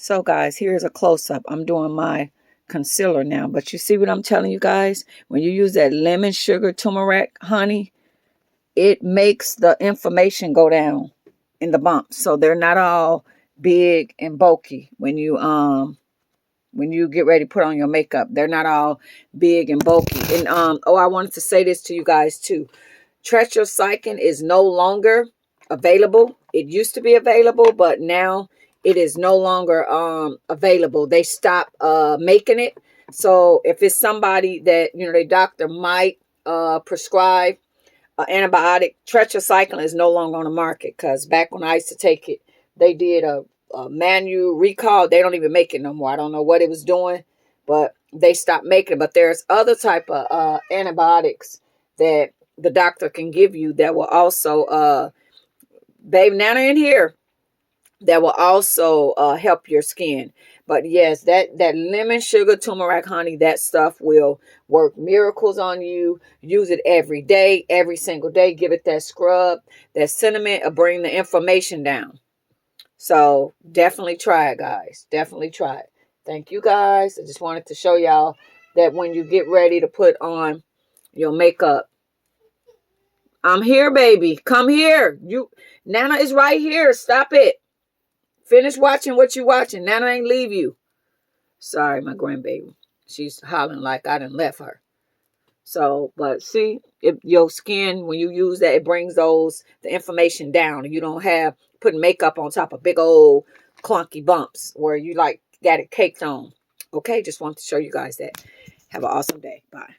So guys, here's a close-up. I'm doing my concealer now, but you see what I'm telling you guys? When you use that lemon sugar turmeric honey, it makes the inflammation go down in the bumps, so they're not all big and bulky when you get ready to put on your makeup. They're not all big and bulky. And oh, I wanted to say this to you guys too. Tetracycline is no longer available. It used to be available, but now it is no longer available. They stopped making it. So if it's somebody that, you know, their doctor might prescribe antibiotic, tetracycline is no longer on the market, because back when I used to take it, they did a manual recall. They don't even make it no more. I don't know what it was doing, but they stopped making it. But there's other type of antibiotics that the doctor can give you that will also, babe, Nana in here, that will also help your skin. But yes, that lemon sugar turmeric honey, that stuff will work miracles on you. Use it every day, every single day. Give it that scrub. That cinnamon will bring the inflammation down. So definitely try it, guys. Definitely try it. Thank you, guys. I just wanted to show y'all that when you get ready to put on your makeup, I'm here, baby. Come here. Nana is right here. Stop it. Finish watching what you watching. Nana ain't leave you. Sorry, my grandbaby. She's hollering like I done left her. So, but see, your skin, when you use that, it brings the inflammation down. And you don't have putting makeup on top of big old clunky bumps where you like got it caked on. Okay, just wanted to show you guys that. Have an awesome day. Bye.